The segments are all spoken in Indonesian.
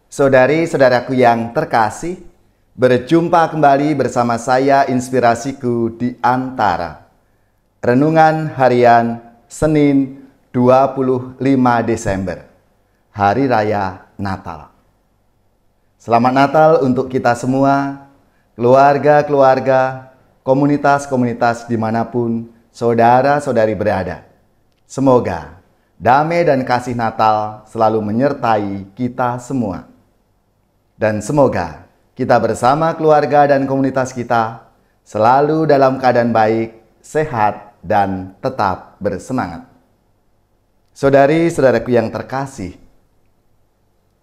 Saudari-saudaraku yang terkasih, berjumpa kembali bersama saya Inspirasiku di Antara. Renungan harian Senin 25 Desember, Hari Raya Natal. Selamat Natal untuk kita semua, keluarga-keluarga, komunitas-komunitas dimanapun saudara-saudari berada. Semoga damai dan kasih Natal selalu menyertai kita semua. Dan semoga kita bersama keluarga dan komunitas kita selalu dalam keadaan baik, sehat, dan tetap bersemangat. Saudari-saudaraku yang terkasih,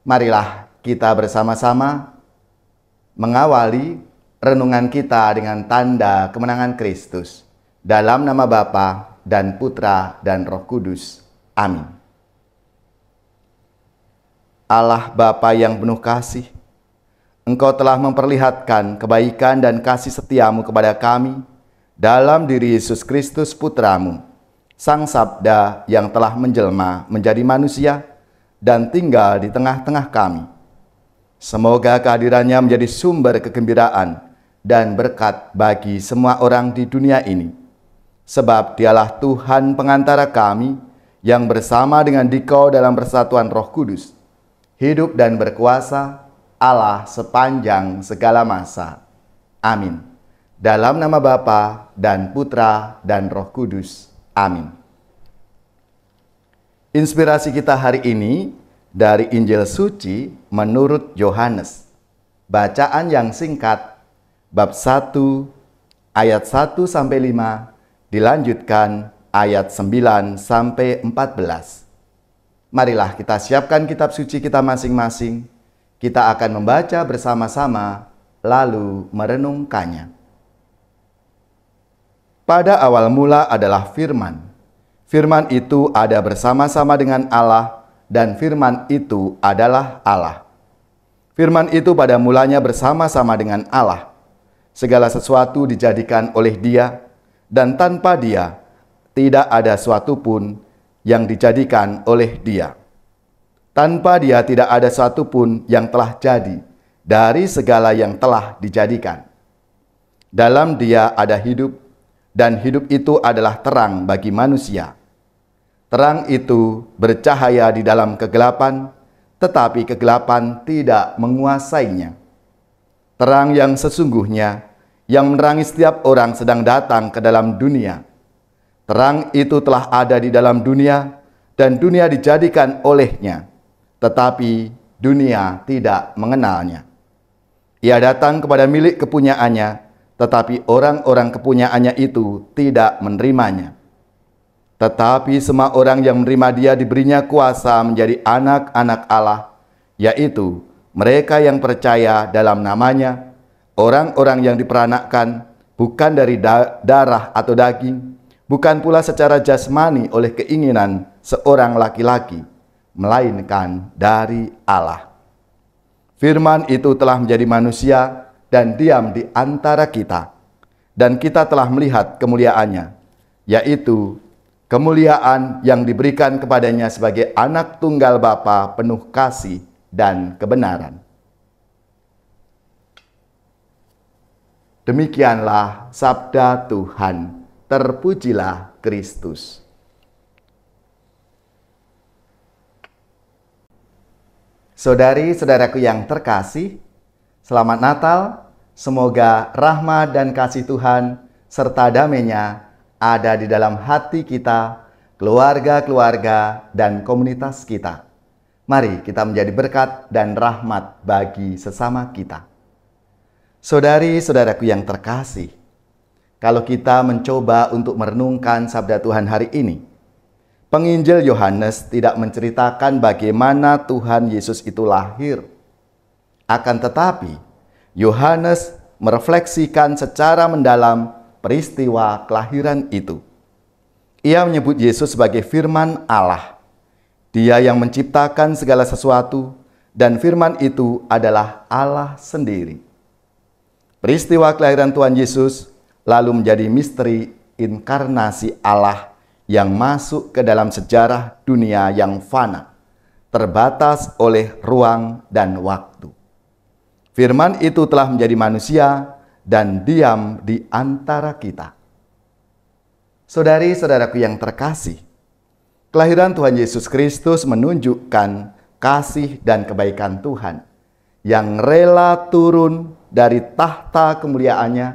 marilah kita bersama-sama mengawali renungan kita dengan tanda kemenangan Kristus. Dalam nama Bapa dan Putra dan Roh Kudus. Amin. Allah Bapa yang penuh kasih, Engkau telah memperlihatkan kebaikan dan kasih setiamu kepada kami dalam diri Yesus Kristus Putramu, Sang Sabda yang telah menjelma menjadi manusia dan tinggal di tengah-tengah kami. Semoga kehadirannya menjadi sumber kegembiraan dan berkat bagi semua orang di dunia ini. Sebab dialah Tuhan pengantara kami yang bersama dengan Dikau dalam persatuan Roh Kudus, hidup dan berkuasa Allah sepanjang segala masa. Amin. Dalam nama Bapa dan Putra dan Roh Kudus. Amin. Inspirasi kita hari ini dari Injil Suci menurut Yohanes. Bacaan yang singkat, bab 1 ayat 1-5, dilanjutkan ayat 9-14. Marilah kita siapkan kitab suci kita masing-masing. Kita akan membaca bersama-sama lalu merenungkannya. Pada awal mula adalah firman. Firman itu ada bersama-sama dengan Allah, dan firman itu adalah Allah. Firman itu pada mulanya bersama-sama dengan Allah. Segala sesuatu dijadikan oleh Dia, dan tanpa Dia tidak ada suatu pun yang dijadikan oleh Dia. Tanpa Dia tidak ada suatu pun yang telah jadi dari segala yang telah dijadikan. Dalam Dia ada hidup, dan hidup itu adalah terang bagi manusia. Terang itu bercahaya di dalam kegelapan, tetapi kegelapan tidak menguasainya. Terang yang sesungguhnya, yang menerangi setiap orang sedang datang ke dalam dunia. Terang itu telah ada di dalam dunia, dan dunia dijadikan olehnya, tetapi dunia tidak mengenalnya. Ia datang kepada milik kepunyaannya, tetapi orang-orang kepunyaannya itu tidak menerimanya. Tetapi semua orang yang menerima Dia diberinya kuasa menjadi anak-anak Allah, yaitu mereka yang percaya dalam namanya, orang-orang yang diperanakkan bukan dari darah atau daging, bukan pula secara jasmani oleh keinginan seorang laki-laki, melainkan dari Allah. Firman itu telah menjadi manusia dan diam di antara kita, dan kita telah melihat kemuliaannya, yaitu kemuliaan yang diberikan kepadanya sebagai anak tunggal Bapa penuh kasih dan kebenaran. Demikianlah sabda Tuhan. Terpujilah Kristus. Saudari-saudaraku yang terkasih, selamat Natal. Semoga rahmat dan kasih Tuhan serta damai-Nya ada di dalam hati kita, keluarga-keluarga, dan komunitas kita. Mari kita menjadi berkat dan rahmat bagi sesama kita. Saudari-saudaraku yang terkasih, kalau kita mencoba untuk merenungkan sabda Tuhan hari ini, penginjil Yohanes tidak menceritakan bagaimana Tuhan Yesus itu lahir. Akan tetapi, Yohanes merefleksikan secara mendalam peristiwa kelahiran itu. Ia menyebut Yesus sebagai firman Allah. Dia yang menciptakan segala sesuatu, dan firman itu adalah Allah sendiri. Peristiwa kelahiran Tuhan Yesus lalu menjadi misteri inkarnasi Allah yang masuk ke dalam sejarah dunia yang fana terbatas oleh ruang dan waktu. Firman itu telah menjadi manusia dan diam di antara kita. Saudari-saudaraku yang terkasih, kelahiran Tuhan Yesus Kristus menunjukkan kasih dan kebaikan Tuhan yang rela turun dari tahta kemuliaannya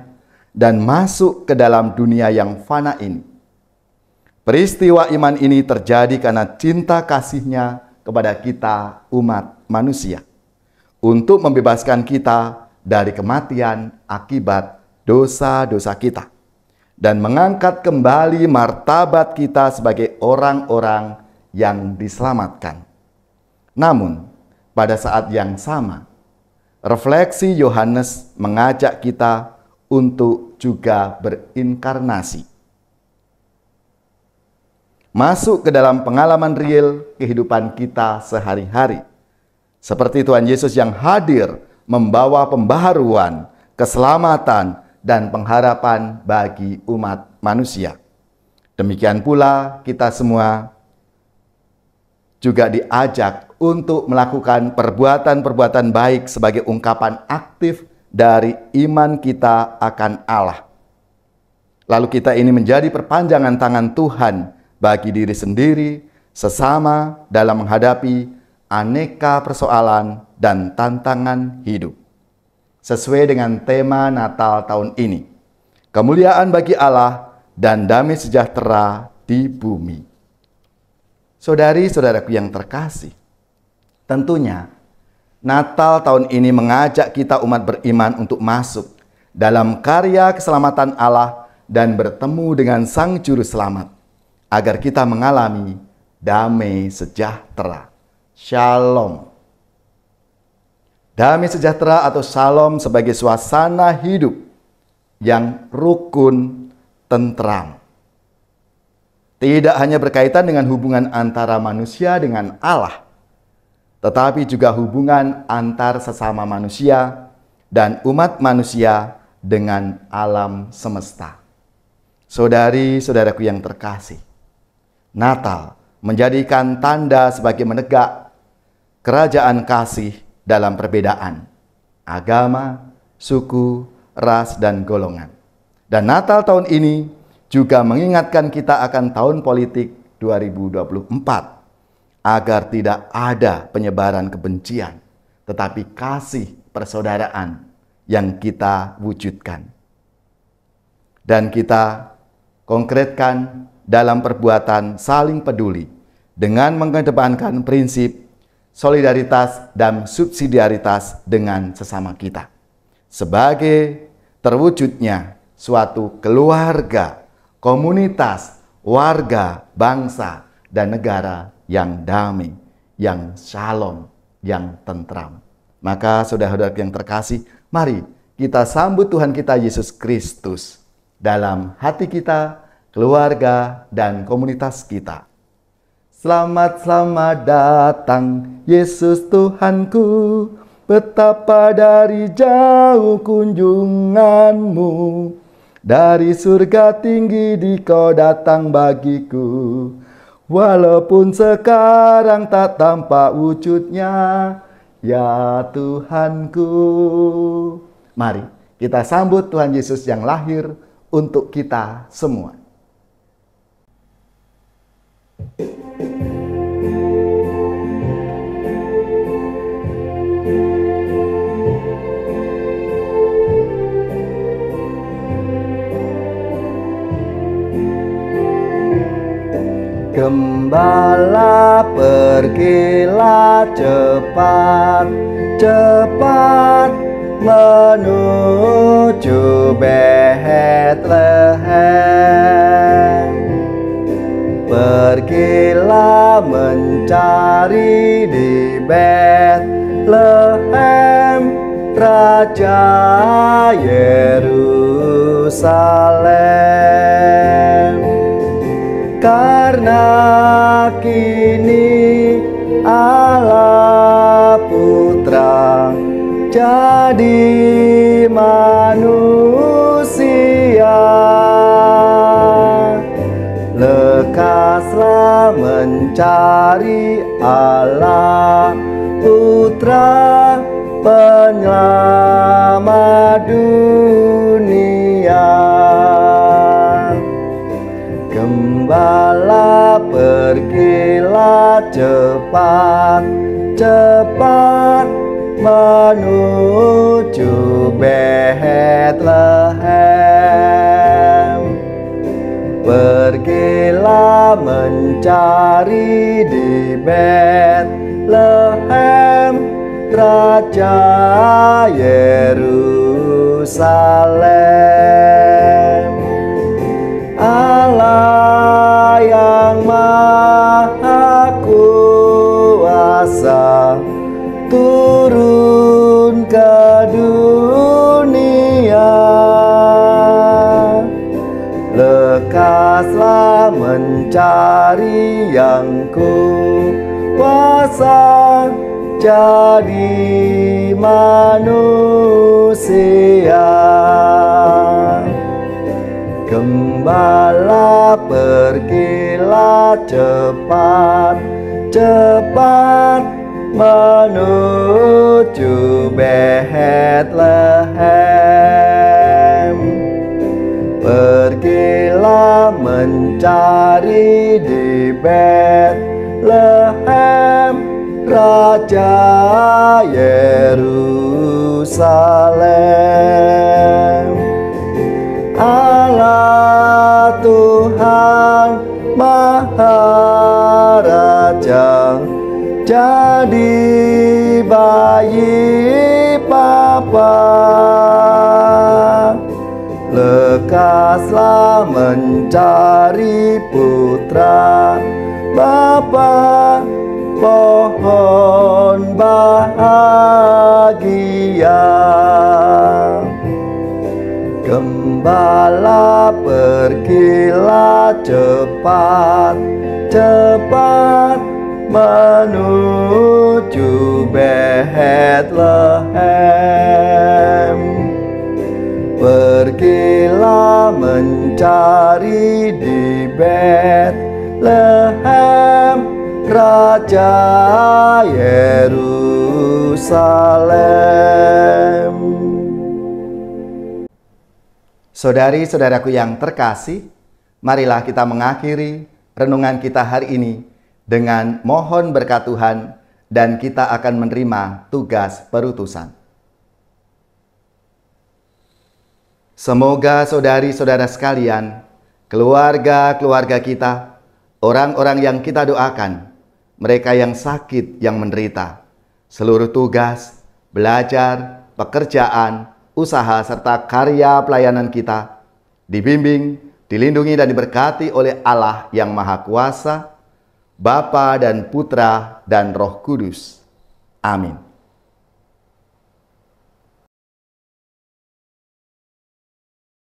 dan masuk ke dalam dunia yang fana ini. Peristiwa iman ini terjadi karena cinta kasih-Nya kepada kita umat manusia untuk membebaskan kita dari kematian akibat dosa-dosa kita dan mengangkat kembali martabat kita sebagai orang-orang yang diselamatkan. Namun, pada saat yang sama, refleksi Yohanes mengajak kita untuk juga berinkarnasi. Masuk ke dalam pengalaman real kehidupan kita sehari-hari. Seperti Tuhan Yesus yang hadir membawa pembaharuan, keselamatan, dan pengharapan bagi umat manusia. Demikian pula kita semua juga diajak untuk melakukan perbuatan-perbuatan baik sebagai ungkapan aktif dari iman kita akan Allah. Lalu kita ini menjadi perpanjangan tangan Tuhan bagi diri sendiri, sesama dalam menghadapi aneka persoalan dan tantangan hidup. Sesuai dengan tema Natal tahun ini, kemuliaan bagi Allah dan damai sejahtera di bumi. Saudari-saudaraku yang terkasih, tentunya Natal tahun ini mengajak kita umat beriman untuk masuk dalam karya keselamatan Allah dan bertemu dengan Sang Juru Selamat, agar kita mengalami damai sejahtera. Shalom. Damai sejahtera atau shalom sebagai suasana hidup yang rukun, tentram. Tidak hanya berkaitan dengan hubungan antara manusia dengan Allah, tetapi juga hubungan antar sesama manusia dan umat manusia dengan alam semesta. Saudari-saudaraku yang terkasih, Natal menjadikan tanda sebagai menegak kerajaan kasih dalam perbedaan agama, suku, ras, dan golongan. Dan Natal tahun ini juga mengingatkan kita akan tahun politik 2024 agar tidak ada penyebaran kebencian, tetapi kasih persaudaraan yang kita wujudkan. Dan kita konkretkan dalam perbuatan saling peduli dengan mengedepankan prinsip solidaritas dan subsidiaritas dengan sesama kita sebagai terwujudnya suatu keluarga, komunitas, warga, bangsa, dan negara yang damai, yang shalom, yang tentram. Maka saudara-saudara yang terkasih, mari kita sambut Tuhan kita Yesus Kristus dalam hati kita, keluarga, dan komunitas kita. Selamat, selamat datang Yesus Tuhanku, betapa dari jauh kunjunganmu, dari surga tinggi di kau datang bagiku, walaupun sekarang tak tampak wujudnya, ya Tuhanku. Mari kita sambut Tuhan Yesus yang lahir untuk kita semua. Gembala pergilah cepat, cepat menuju Betlehem. Pergilah mencari di Betlehem Raja Yerusalem. Karena kini Allah Putra jadi manusia, lekaslah mencari Allah, Putra Penyelamat dunia. Gembala, pergilah cepat, cepat menuju Betlehem. Pergilah mencari di Betlehem Raja Yerusalem. Allah yang Maha Kuasa turun ke dunia. Lekaslah mencari yang kuasa, jadi manusia. Gembala, pergilah cepat, cepat menuju Betlehem. Pergilah mencari di Betlehem Raja Yerusalem. Allah Tuhan Maha Raja, jadi bayi Papa. Lekaslah mencari putra Bapa, pohon bahagia. Gembala, pergilah cepat, cepat menuju Betlehem. Pergilah mencari di Betlehem Raja Yerusalem. Saudari-saudaraku yang terkasih, marilah kita mengakhiri renungan kita hari ini dengan mohon berkat Tuhan, dan kita akan menerima tugas perutusan. Semoga saudari-saudara sekalian, keluarga-keluarga kita, orang-orang yang kita doakan, mereka yang sakit, yang menderita, seluruh tugas, belajar, pekerjaan, usaha, serta karya pelayanan kita, dibimbing, dilindungi dan diberkati oleh Allah yang Maha Kuasa, Bapa dan Putra dan Roh Kudus. Amin.